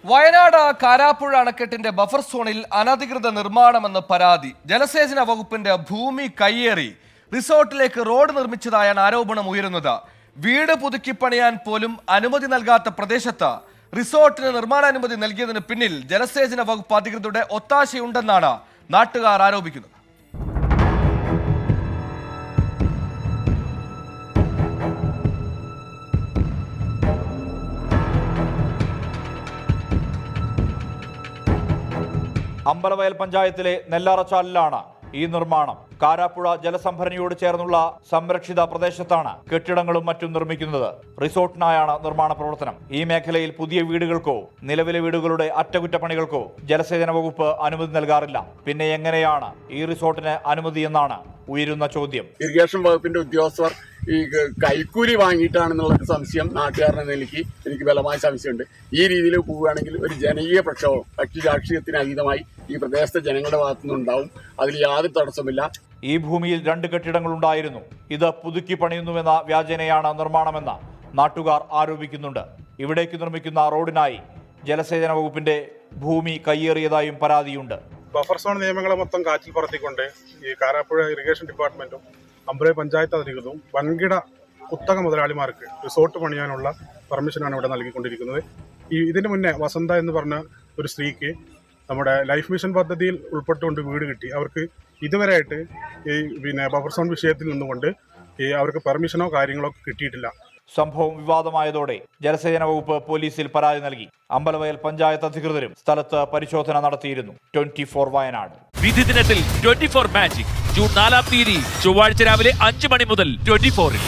വയനാട് കാരാപ്പുഴ അണക്കെട്ടിന്റെ ബഫർ സോണിൽ അനധികൃത നിർമ്മാണമെന്ന് പരാതി. ജലസേചന വകുപ്പിന്റെ ഭൂമി കയ്യേറി റിസോർട്ടിലേക്ക് റോഡ് നിർമ്മിച്ചതായാണ് ആരോപണം ഉയരുന്നത്. വീട് പുതുക്കിപ്പണിയാൻ പോലും അനുമതി നൽകാത്ത പ്രദേശത്ത് റിസോർട്ടിന് നിർമ്മാണാനുമതി നൽകിയതിന് പിന്നിൽ ജലസേചന വകുപ്പ് അധികൃതരുടെ ഒത്താശയുണ്ടെന്നാണ് നാട്ടുകാർ ആരോപിക്കുന്നത്. അമ്പലവയൽ പഞ്ചായത്തിലെ നെല്ലാറച്ചാലിലാണ് ഈ നിർമ്മാണം. കാരാപ്പുഴ ജലസംഭരണിയോട് ചേർന്നുള്ള സംരക്ഷിത പ്രദേശത്താണ് കെട്ടിടങ്ങളും മറ്റും നിർമ്മിക്കുന്നത്. റിസോർട്ടിനായാണ് നിർമ്മാണ പ്രവർത്തനം. ഈ മേഖലയിൽ പുതിയ വീടുകൾക്കോ നിലവിലെ വീടുകളുടെ അറ്റകുറ്റപ്പണികൾക്കോ ജലസേചന വകുപ്പ് അനുമതി നൽകാറില്ല. പിന്നെ എങ്ങനെയാണ് ഈ റിസോർട്ടിന് അനുമതി എന്നാണ് ഉയരുന്ന ചോദ്യം. ഇറിഗേഷൻ വകുപ്പിന്റെ ഉദ്യോഗസ്ഥർ ഈ കൈക്കൂലി വാങ്ങിയിട്ടാണെന്നുള്ള സംശയം നാട്ടുകാരനെ നിലയ്ക്ക് എനിക്ക് ബലമായ സംശയമുണ്ട്. ഈ രീതിയിൽ പോവുകയാണെങ്കിൽ ഒരു ജനകീയ പ്രക്ഷോഭം കക്ഷി രാഷ്ട്രീയത്തിന് അതീതമായി ഈ പ്രദേശത്തെ ജനങ്ങളുടെ ഭാഗത്തുനിന്നുണ്ടാവും. അതിൽ യാതൊരു തടസ്സമില്ല. ഈ ഭൂമിയിൽ 2 കെട്ടിടങ്ങൾ ഉണ്ടായിരുന്നു. ഇത് പുതുക്കി പണിയുന്നുവെന്ന വ്യാജേനയാണ് നിർമ്മാണമെന്ന് നാട്ടുകാർ ആരോപിക്കുന്നുണ്ട്. ഇവിടേക്ക് നിർമ്മിക്കുന്ന റോഡിനായി ജലസേചന വകുപ്പിന്റെ ഭൂമി കയ്യേറിയതായും പരാതിയുണ്ട്. ബഫർ സോൺ നിയമങ്ങളെ മൊത്തം കാറ്റിൽ പറത്തിക്കൊണ്ട് ഈ കാരാപ്പുഴ ഇറിഗേഷൻ ഡിപ്പാർട്ട്മെന്റും അമ്പലവയൽ പഞ്ചായത്ത് അധികൃതരും വൻകിട കുത്തക മുതലാളിമാർക്ക് റിസോർട്ട് പണിയാനുള്ള പെർമിഷനാണ് ഇവിടെ നൽകിക്കൊണ്ടിരിക്കുന്നത്. ഇതിന് മുന്നേ വസന്ത എന്ന് പറഞ്ഞ ഒരു സ്ത്രീക്ക് നമ്മുടെ ലൈഫ് മിഷൻ പദ്ധതിയിൽ ഉൾപ്പെട്ടുകൊണ്ട് വീട് കിട്ടി. അവർക്ക് ഇതുവരെയായിട്ട് ഈ ബഫർ സോൺ വിഷയത്തിൽ നിന്നുകൊണ്ട് അവർക്ക് പെർമിഷനോ കാര്യങ്ങളോ കിട്ടിയിട്ടില്ല. സംഭവം വിവാദമായതോടെ ജലസേചന വകുപ്പ് പോലീസിൽ പരാതി നൽകി. അമ്പലവയൽ പഞ്ചായത്ത് അധികൃതരും സ്ഥലത്ത് പരിശോധന നടത്തിയിരുന്നു. 24 വയനാട്. വിധി ദിനത്തിൽ 24 മാജിക് ജൂൺ 4 ചൊവ്വാഴ്ച രാവിലെ 5 മണി മുതൽ 24-ൽ.